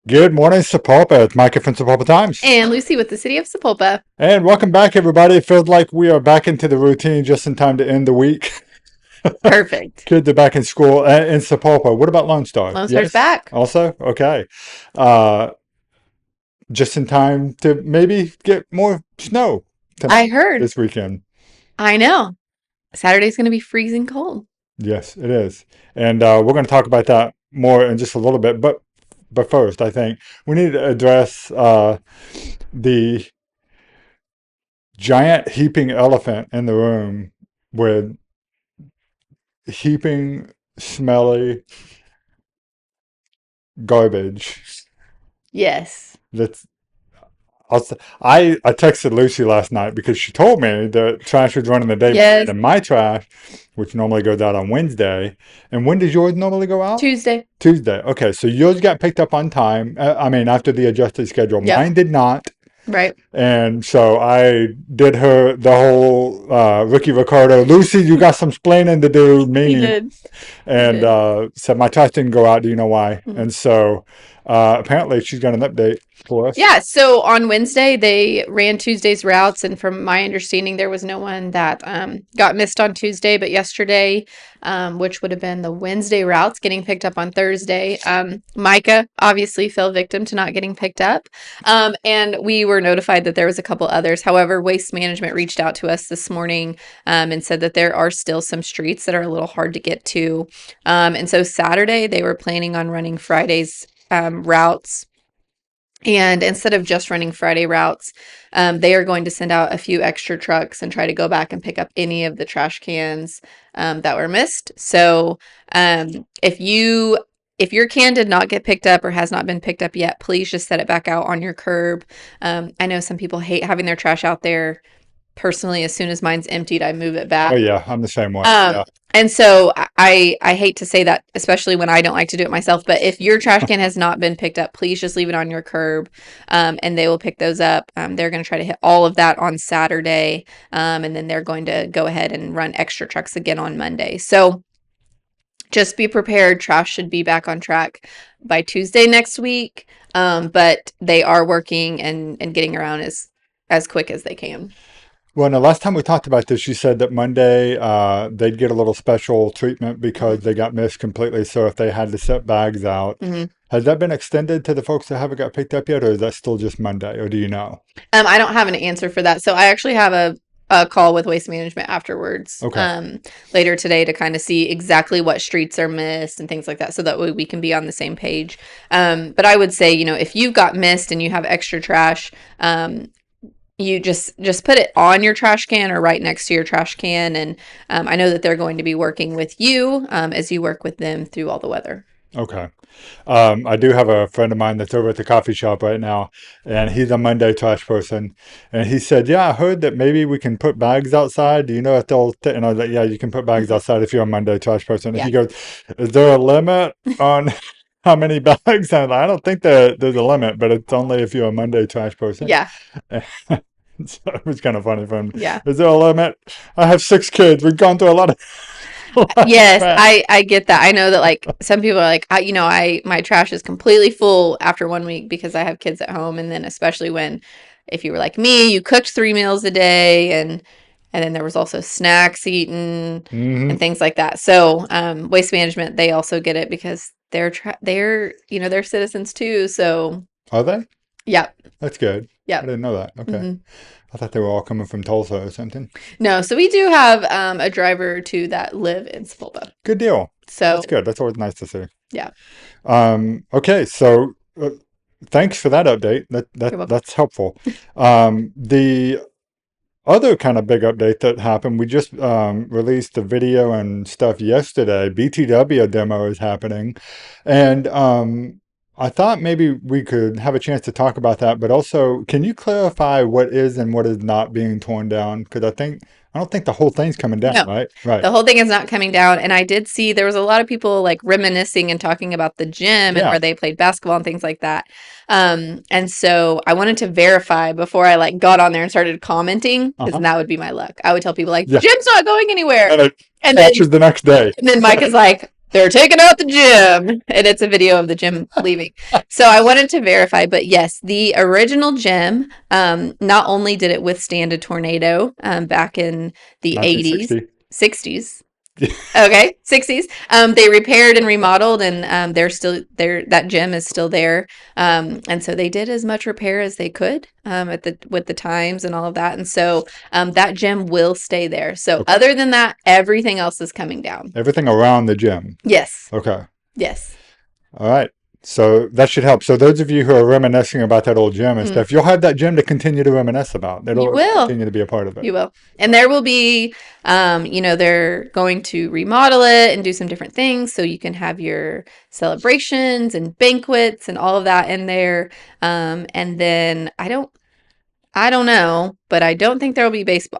Good morning, Sapulpa. It's Micah from Sapulpa Times. And Lucy with the City of Sapulpa. And welcome back, everybody. It feels like we are back into the routine just in time to end the week. Perfect. Kids are back in school in Sapulpa. What about Lone Star? Lone Star's Yes? back. Also? Okay. Uh, just in time to maybe get more snow I tonight, heard. this weekend. I know. Saturday's going to be freezing cold. Yes, it is. And we're going to talk about that more in just a little bit. But first, I think we need to address the giant heaping elephant in the room with heaping, smelly garbage. Yes. That's I texted Lucy last night because she told me that trash was running the day behind, Yes. and my trash, which normally goes out on Wednesday. And when does yours normally go out? Tuesday. Tuesday. Okay, so yours got picked up on time. I mean, after the adjusted schedule. Yep. Mine did not. Right. And so I did her the whole Ricky Ricardo, Lucy, you got some splaining to do, He meme. did. And He did. said my trash didn't go out. Do you know why? Mhm. And so apparently she's got an update for us. Yeah. So on Wednesday, they ran Tuesday's routes. And from my understanding, there was no one that got missed on Tuesday. But yesterday, which would have been the Wednesday routes, getting picked up on Thursday, Micah obviously fell victim to not getting picked up. And we were notified that there was a couple others. However, Waste Management reached out to us this morning and said that there are still some streets that are a little hard to get to. And so Saturday, they were planning on running Friday's routes. And instead of just running Friday routes, they are going to send out a few extra trucks and try to go back and pick up any of the trash cans that were missed. So if your can did not get picked up or has not been picked up yet, please just set it back out on your curb. I know some people hate having their trash out there. Personally, as soon as mine's emptied, I move it back. Oh yeah, I'm the same way. Um, Yeah. and so I hate to say that, especially when I don't like to do it myself, but if your trash can has not been picked up, please just leave it on your curb, and they will pick those up. They're going to try to hit all of that on Saturday, and then they're going to go ahead and run extra trucks again on Monday. So just be prepared. Trash should be back on track by Tuesday next week, but they are working and getting around as quick as they can. Well, the last time we talked about this, you said that Monday they'd get a little special treatment because they got missed completely. So if they had to set bags out, Mm-hmm. has that been extended to the folks that haven't got picked up yet, or is that still just Monday, or do you know? I don't have an answer for that. So I actually have a call with Waste Management afterwards, Okay. later today to kind of see exactly what streets are missed and things like that, so that way we can be on the same page. But I would say, if you've got missed and you have extra trash, you just put it on your trash can or right next to your trash can. And I know that they're going to be working with you as you work with them through all the weather. Okay. I do have a friend of mine that's over at the coffee shop right now, and he's a Monday trash person. And he said, "Yeah, I heard that maybe we can put bags outside. Do you know if they'll?" And I was like, "Yeah, you can put bags outside if you're a Monday trash person." And Yeah. he goes, "Is there a limit on how many bags?" And I'm like, I don't think that there's a limit, but it's only if you're a Monday trash person. Yeah. So it was kind of funny for him. Yeah. Is there a limit? I have 6 kids. We've gone through a lot of. Yes, I get that. I know that, like, some people are like, my trash is completely full after 1 week because I have kids at home. And then especially if you were like me, you cooked 3 meals a day, and then there was also snacks eaten Mhm. and things like that. So Waste Management, they also get it because they're citizens too. So Are they? yeah, That's good. I yeah. didn't know that. Okay. hmm I thought they were all coming from Tulsa or something. No, so we do have a driver or two that live in Sepulpa. Good deal. So That's good. That's always nice to see. yeah, Okay, so thanks for that update. you're welcome. That's helpful. The other kind of big update that happened, we just released the video and stuff yesterday. BTW demo is happening, and I thought maybe we could have a chance to talk about that. But also, can you clarify what is and what is not being torn down? Because I don't think the whole thing's coming down, No. right? Right. The whole thing is not coming down. And I did see there was a lot of people like reminiscing and talking about the gym and Yeah. where they played basketball and things like that. And so I wanted to verify before I like got on there and started commenting, because Uh-huh. that would be my luck. I would tell people like, Yeah. gym's not going anywhere. And it And then catches the next day. Mike is like, they're taking out the gym, and it's a video of the gym leaving. So I wanted to verify, but yes, the original gym, not only did it withstand a tornado back in the 80s, 1960. 60s. Okay, 60s. They repaired and remodeled, and they're still there. That gym is still there, and so they did as much repair as they could at the with the times and all of that. And so that gym will stay there. So Okay. other than that, everything else is coming down. Everything around the gym. Yes, Okay. yes. All right. So that should help. So those of you who are reminiscing about that old gym and Mm. stuff, you'll have that gym to continue to reminisce about. You It'll will. continue to be a part of it. You will. And there will be, they're going to remodel it and do some different things so you can have your celebrations and banquets and all of that in there. And then I don't know, but I don't think there will be baseball.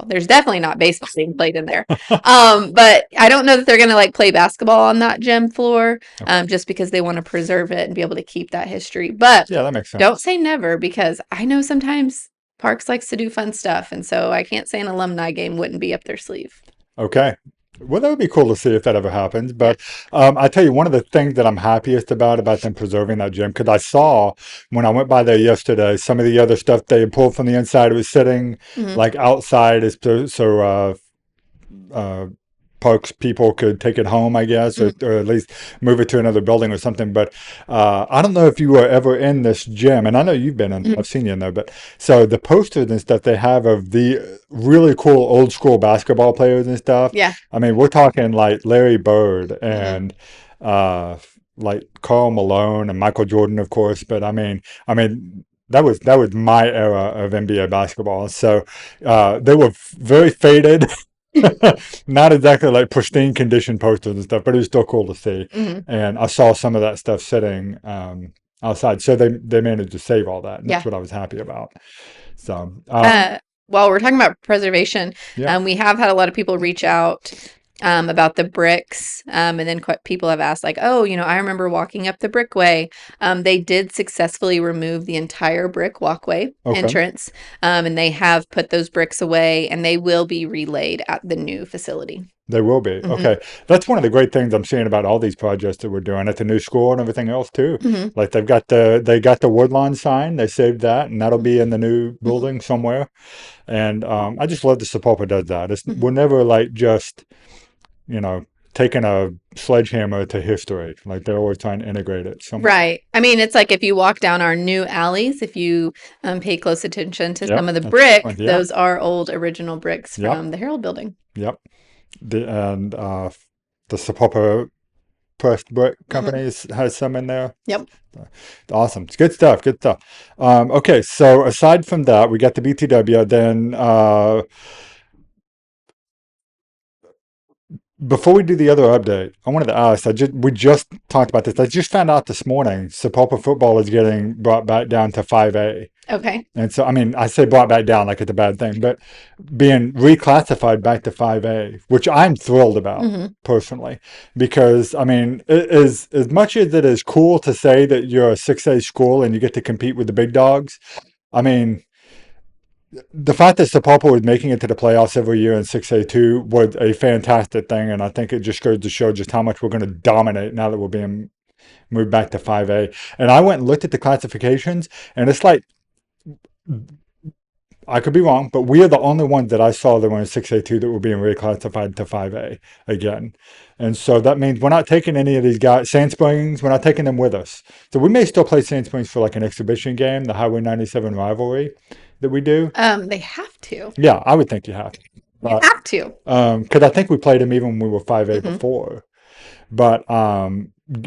There's definitely not baseball being played in there. But I don't know that they're going to like play basketball on that gym floor, Okay. just because they want to preserve it and be able to keep that history. But Yeah, that makes don't sense. say never because I know sometimes Parks likes to do fun stuff, and so I can't say an alumni game wouldn't be up their sleeve. Okay. Well, that would be cool to see if that ever happens. Yeah. But I tell you, one of the things that I'm happiest about them preserving that gym, because I saw when I went by there yesterday, some of the other stuff they had pulled from the inside was sitting Hmm. like outside, so parks people could take it home, I guess, Hmm. or at least move it to another building or something. But I don't know if you were ever in this gym, and I know you've been in. Hmm. I've seen you in there. But so the posters and stuff they have of the really cool old school basketball players and stuff. Yeah. I mean, we're talking like Larry Bird Hmm. and uh, like Karl Malone and Michael Jordan, of course. But I mean. That was my era of NBA basketball. So they were very faded. Not exactly like pristine condition posters and stuff, but it was still cool to see. Hmm. And I saw some of that stuff sitting outside, so they managed to save all that, and that's Yeah. what I was happy about. So Uh, while we're talking about preservation, yeah, we have had a lot of people reach out about the bricks, and then people have asked, like, "Oh, I remember walking up the brickway." They did successfully remove the entire brick walkway okay, entrance, and they have put those bricks away, and they will be relayed at the new facility. they will be Hmm. okay. That's one of the great things I'm seeing about all these projects that we're doing at the new school and everything else too. Hmm. Like they got the Woodlawn sign, they saved that, and that'll be in the new Hmm. building somewhere. And I just love the Sapulpa does that. Hmm. We're never like just you know, taking a sledgehammer to history. Like they're always trying to integrate it somewhere. Right. I mean, it's like if you walk down our new alleys, if you pay close attention to some Yep, of the that's a good one. brick, Yeah, those are old original bricks yep, from the Herald Building. yep. And the Sapulpa Pressed Brick Hmm. Company has some in there. Yep. Awesome. It's good stuff. Good stuff. Okay, so aside from that, we got the BTW. Then before we do the other update, I wanted to ask. We just talked about this. I just found out this morning Sapulpa football is getting brought back down to 5A. Okay. And so, I mean, I say brought back down like it's a bad thing, but being reclassified back to 5A, which I'm thrilled about Hmm. personally, because I mean, it is as much as it is cool to say that you're a 6A school and you get to compete with the big dogs. I mean, the fact that Sapulpa was making it to the playoffs every year in 6A2 was a fantastic thing, and I think it just goes to show just how much we're going to dominate now that we're being moved back to 5A. And I went and looked at the classifications, and it's like I could be wrong, but we are the only ones that I saw that were in 6A2 that were being reclassified to 5A again. And so that means we're not taking any of these guys, Sand Springs, we're not taking them with us. So we may still play Sand Springs for like an exhibition game, the Highway 97 rivalry that we do. They have to. Yeah, I would think you have. You But have to. because I think we played them even when we were 5A Hmm. before. But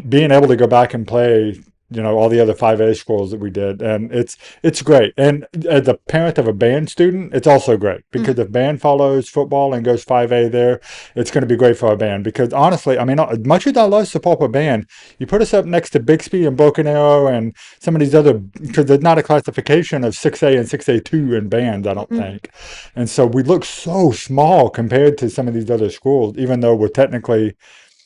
being able to go back and play, all the other 5A schools that we did, and it's great. And as a parent of a band student, it's also great Hmm. because if band follows football and goes 5A there, it's going to be great for our band. Because honestly, I mean, as much as I love Sapulpa band, you put us up next to Bixby and Broken Arrow and some of these other, because there's not a classification of 6A and 6A2 in bands, I don't Hmm. think. And so we look so small compared to some of these other schools, even though we're technically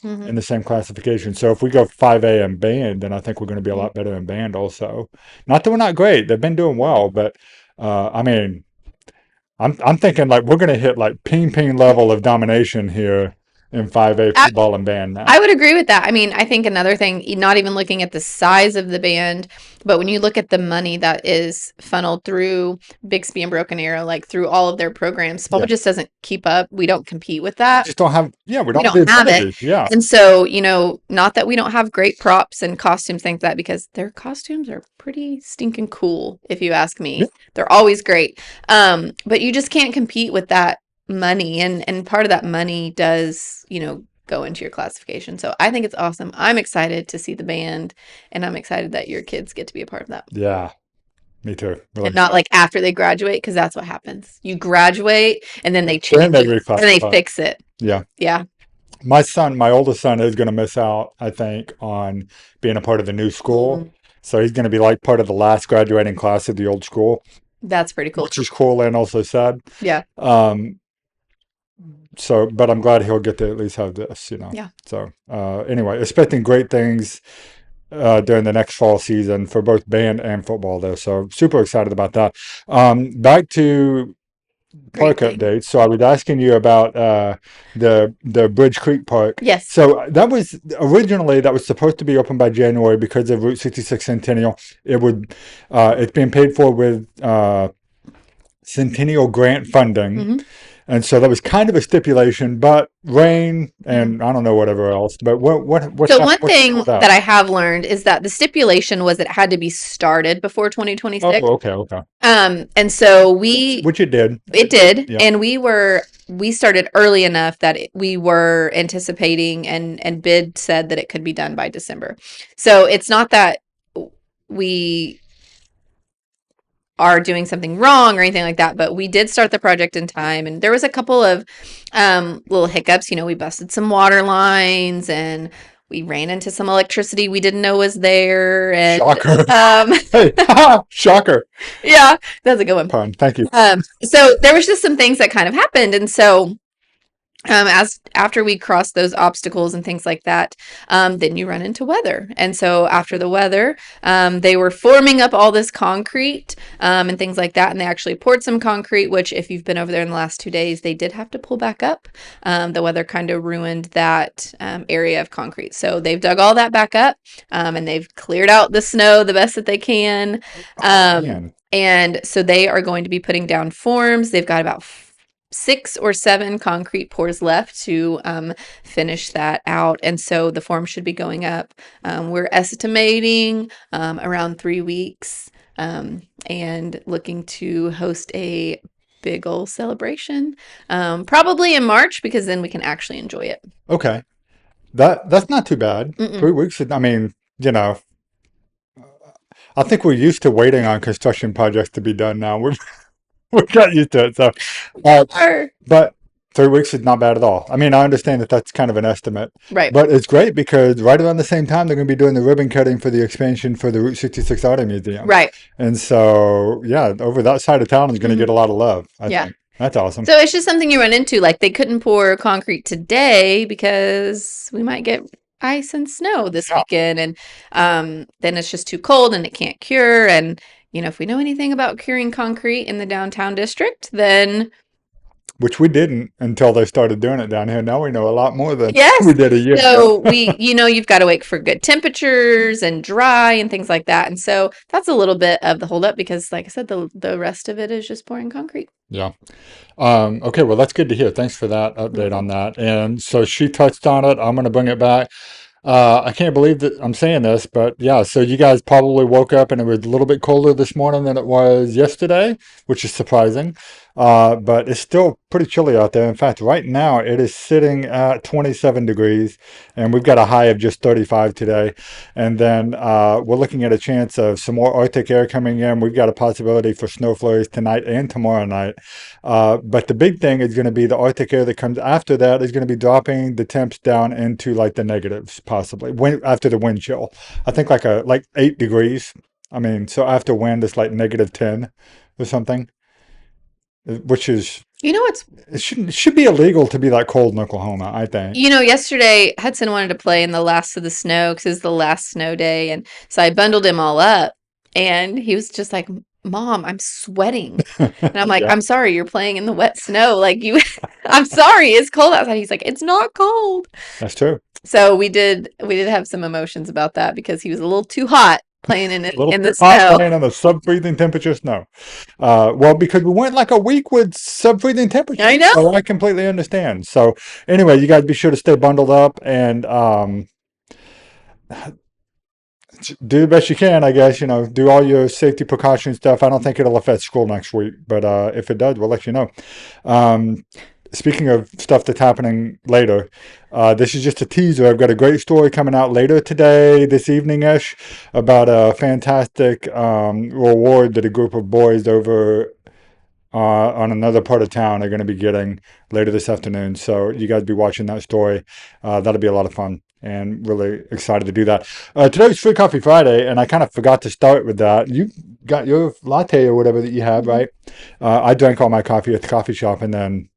Hmm. in the same classification. So if we go 5A in band, then I think we're going to be a lot better in band also. Not that we're not great; they've been doing well, but I mean, I'm thinking like we're going to hit like ping level of domination here in 5A football and band now. I would agree with that. I mean, I think another thing, not even looking at the size of the band, but when you look at the money that is funneled through Bixby and Broken Arrow, like through all of their programs, Sapulpa Yeah. just doesn't keep up. We don't compete with We that. just don't have, yeah, we We don't have don't the have it. ability. Yeah. And so, not that we don't have great props and costumes, things like that, because their costumes are pretty stinking cool, if you ask Yeah. me. They're always great. But you just can't compete with that money. And part of that money does, go into your classification. So I think it's awesome. I'm excited to see the band, and I'm excited that your kids get to be a part of that. Yeah. Me too. Really And not excited. like after they graduate, because that's what happens. You graduate and then they Then change they it and they reclassify. fix it. Yeah. Yeah. My oldest son is going to miss out, I think, on being a part of the new school. Mm, So he's going to be like part of the last graduating class of the old school, that's pretty cool. which is cool and also sad. Yeah. Um, so, but I'm glad he'll get to at least have this. Yeah. So, anyway, expecting great things during the next fall season for both band and football, though. So, super excited about that. Back to Great park thing. updates. So, I was asking you about the Bridge Creek Park. Yes. So, that was originally that was supposed to be open by January because of Route 66 Centennial. It's being paid for with Centennial grant funding. Hmm. And so that was kind of a stipulation, but rain Hmm. and I don't know whatever else. But So one what's the deal thing with that? that I have learned is that the stipulation was it had to be started before 2026. Oh, okay. And so we Which it did. it did, Yeah. and we started early enough that we were anticipating, and bid said that it could be done by December. So it's not that we are doing something wrong or anything like that, but we did start the project in time, and there was a couple of little hiccups. We busted some water lines, and we ran into some electricity we didn't know was there, and Shocker. um Hey, shocker. yeah, that's a good one. Pun. Thank you. So there was just some things that kind of happened, and so as after we cross those obstacles and things like that, then you run into weather. And so after the weather, they were forming up all this concrete and things like that. And they actually poured some concrete, which if you've been over there in the last 2 days, they did have to pull back up. The weather kind of ruined that area of concrete. So they've dug all that back up, and they've cleared out the snow the best that they can. Man. And so they are going to be putting down forms. They've got about 6 or 7 concrete pours left to finish that out. And so the form should be going up. We're estimating around 3 weeks, and looking to host a big old celebration, probably in March, because then we can actually enjoy it. Okay. That's not too bad. Mm-mm. 3 weeks. I mean, I think we're used to waiting on construction projects to be done now. We got used to it. So, uh, Or, but 3 weeks is not bad at all. I mean, I understand that that's kind of an estimate, right, but it's great because right around the same time they're going to be doing the ribbon cutting for the expansion for the Route 66 Auto Museum, right. and so yeah, over that side of town is going to Mhm. get a lot of love. I Yeah. think that's awesome. So it's just something you run into. Like they couldn't pour concrete today because we might get ice and snow this Yeah, weekend, and then it's just too cold and it can't cure. And if we know anything about curing concrete in the downtown district, then which we didn't until they started doing it down here. Now we know a lot more than we yes. did a year So ago. you've got to wait for good temperatures and dry and things like that. And so that's a little bit of the holdup because, like I said, the rest of it is just pouring concrete. Yeah. Okay, well, that's good to hear. Thanks for that update on Mhm. that. And so she touched on it. I'm going to bring it back. I can't believe that I'm saying this, but yeah, so you guys probably woke up and it was a little bit colder this morning than it was yesterday, which is surprising. But it's still pretty chilly out there. In fact, right now it is sitting at 27 degrees, and we've got a high of just 35 today. And then we're looking at a chance of some more Arctic air coming in. We've got a possibility for snow flurries tonight and tomorrow night. But the big thing is going to be the Arctic air that comes after that is going to be dropping the temps down into like the negatives, possibly after the wind chill. I think like 8 degrees. I mean, so after wind, it's like -10 or something, which is You know what's it should be illegal to be that cold in Oklahoma, I think. Yesterday Hudson wanted to play in the last of the snow because it's the last snow day, and so I bundled him all up, and he was just like, Mom, I'm sweating. And I'm like, Yeah, I'm sorry, you're playing in the wet snow. Like you, I'm sorry, it's cold outside. He's like, it's not cold. that's true. So we did have some emotions about that because he was a little too hot playing in A it little in the too hot snow. playing on the sub-freezing temperature snow. Well, because we went like a week with sub-freezing I temperatures, know. so I completely understand. So anyway, you guys be sure to stay bundled up and do the best you can, I guess. Do all your safety precaution stuff. I don't think it'll affect school next week, but if it does, we'll let you know. Um, Speaking of stuff that's happening later, this is just a teaser. I've got a great story coming out later today, this evening ish, about a fantastic reward that a group of boys over on another part of town are going to be getting later this afternoon. So you guys be watching that story. That'll be a lot of fun and really excited to do that. Today's Free Coffee Friday, and I kind of forgot to start with that. You got your latte or whatever that you have, Mhm. right? I drank all my coffee at the coffee shop, and then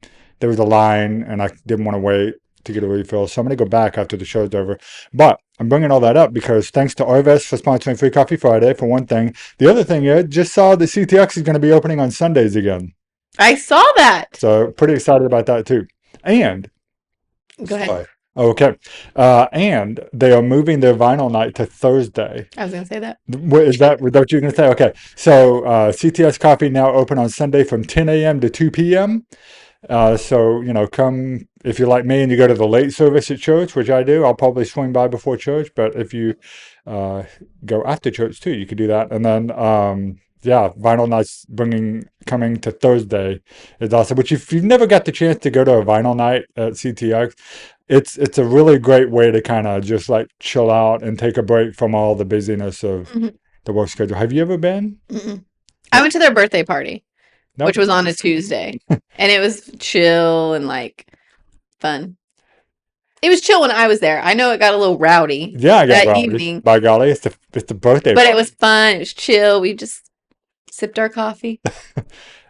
there was a line, and I didn't want to wait to get a refill. So I'm going to go back after the show's over. But I'm bringing all that up because thanks to Arvest for sponsoring Free Coffee Friday, for one thing. The other thing is, just saw the CTX is going to be opening on Sundays again. I saw that. So pretty excited about that too. And Go ahead. sorry. Okay. And they are moving their vinyl night to Thursday. I was gonna say that. Is that what you're going to say? Okay. So CTS Coffee now open on Sunday from 10 a.m. to 2 p.m. So, come if you're like me and you go to the late service at church, which I do, I'll probably swing by before church. But if you uh, go after church too, you could do that. And then, yeah, Vinyl Nights coming to Thursday is awesome. Which if you've never got the chance to go to a Vinyl Night at CTX, it's a really great way to kind of just like chill out and take a break from all the busyness of Mhm. the work schedule. Have you ever been? Mm-mm. I went to their birthday party, which No. was on a Tuesday, and it was chill and like fun. It was chill when I was there. I know it got a little rowdy Yeah, I got that rowdy. evening, By golly, it's the birthday but it party. was fun. It was chill. We just sipped our coffee.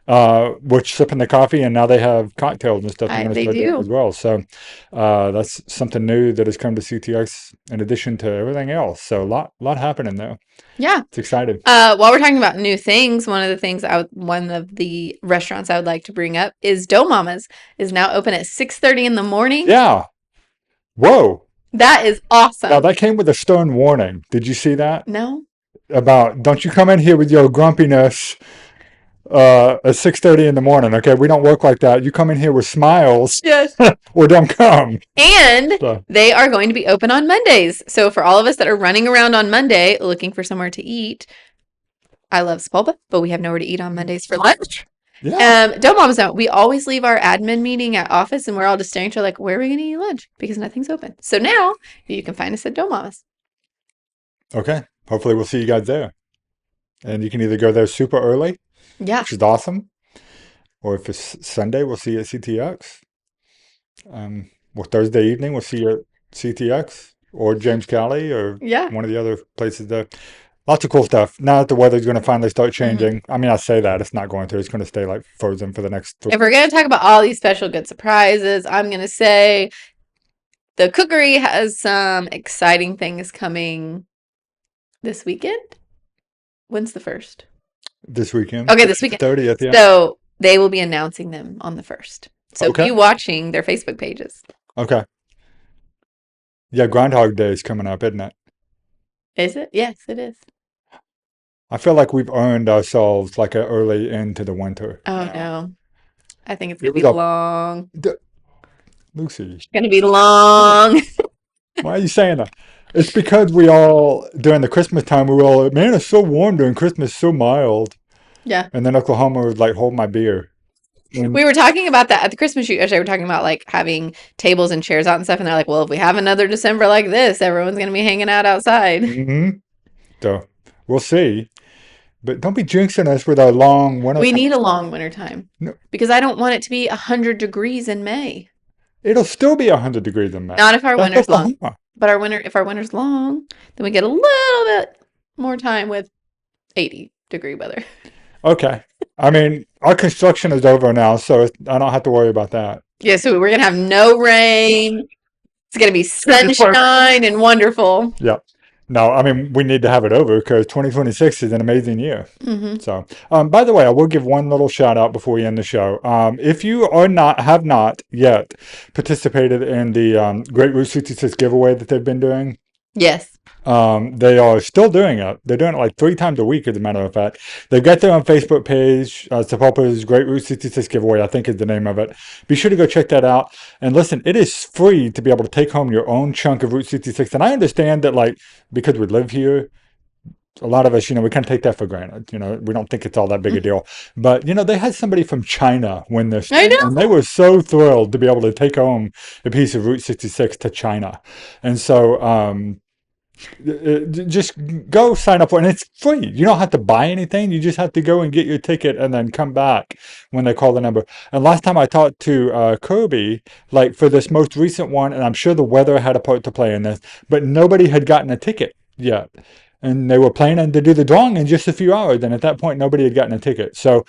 We're sipping the coffee, and now they have cocktails and stuff they're going to They start doing as do. well. So that's something new that has come to CTX in addition to everything else. So a lot happening there. Yeah. It's exciting. While we're talking about new things, one of the restaurants I would like to bring up is Dough Mama's is now open at 6:30 in the morning. Yeah. Whoa. That is Now awesome. that came with a stern warning. Did you see that? No? About don't you come in here with your grumpiness at 6:30 in the morning. Okay, we don't work like that. You come in here with smiles Yes. or don't come. And So, they are going to be open on Mondays. So for all of us that are running around on Monday looking for somewhere to eat, I love Sapulpa, but we have nowhere to eat on Mondays for lunch. yeah. Don't Mamas don't. We always leave our admin meeting at office and we're all just staring at each other like, where are we going to eat lunch? Because nothing's open. So now you can find us at Dough Mamas. Okay. Hopefully we'll see you guys there. And you can either go there super early, Yeah. which is awesome, or if it's Sunday, we'll see you at CTX. Or Thursday evening, we'll see you at CTX or James Cali or Yeah. one of the other places there. Lots of cool stuff. Now that the weather's going to finally start Mhm. changing. I mean, I say that it's not going to. It's going to stay like frozen for the next three. If we're going to talk about all these special good surprises, I'm going to say the cookery has some exciting things coming this weekend. When's the first? This weekend. Okay, this weekend. 30th, yeah. So they will be announcing them on the 1st. So Okay. be watching their Facebook pages. Okay. Yeah, Groundhog Day is coming up, isn't it? Is it? Yes, it is. I feel like we've earned ourselves like an early end to the winter. Oh now. no. I think it's It gonna be was a long. Lucy. Gonna be long. Why are you saying that? It's because we all during the Christmas time we were all man, it's so warm during Christmas, so mild. Yeah. And then Oklahoma was like, hold my beer. And We were talking about that at the Christmas shoot yesterday. We're talking about like having tables and chairs out and stuff, and they're like, well, if we have another December like this, everyone's gonna be hanging out outside. so we'll see. But don't be jinxing us with our long winter. We need a long winter time. No. Because I don't want it to be 100 degrees in May. It'll still be 100 degrees in May. Not if our That's winter's long. Oklahoma. But if our winter's long, then we get a little bit more time with 80-degree weather. Okay. I mean, our construction is over now, so I don't have to worry about that. Yeah, so we're gonna have no rain. It's gonna be sunshine and wonderful. Yeah. No, I mean, we need to have it over because 2026 is an amazing year. Hmm. So, by the way, I will give one little shout out before we end the show. If you have not yet participated in the Great Route 66 giveaway that they've been doing, Yes. they are still doing it. They're doing it like 3 times a week, as a matter of fact. They've got their own Facebook page, Sapulpa's Great Route 66 Giveaway, I think is the name of it. Be sure to go check that out. And listen, it is free to be able to take home your own chunk of Route 66. And I understand that, like, because we live here, a lot of us, we kind of take that for granted. We don't think it's all that big a deal. But, they had somebody from China win this I thing, know. and they were so thrilled to be able to take home a piece of Route 66 to China. And so, just go sign up for it, and it's free. You don't have to buy anything. You just have to go and get your ticket and then come back when they call the number. And last time I talked to Kirby, like for this most recent one, and I'm sure the weather had a part to play in this, but nobody had gotten a ticket yet. And they were planning to do the drawing in just a few hours, and at that point, nobody had gotten a ticket. So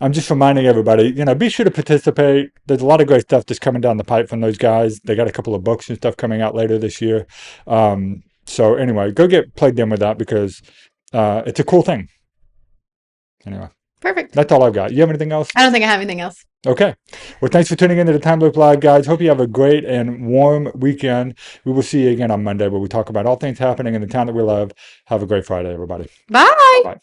I'm just reminding everybody, be sure to participate. There's a lot of great stuff that's coming down the pipe from those guys. They got a couple of books and stuff coming out later this year. So anyway, go get plugged in with that because it's a cool thing. Anyway, Perfect. that's all I've got. You have anything else? I don't think I have anything else. Okay. Well, thanks for tuning into the Timeloop Live, guys. Hope you have a great and warm weekend. We will see you again on Monday where we talk about all things happening in the town that we love. Have a great Friday, everybody. Bye. Bye.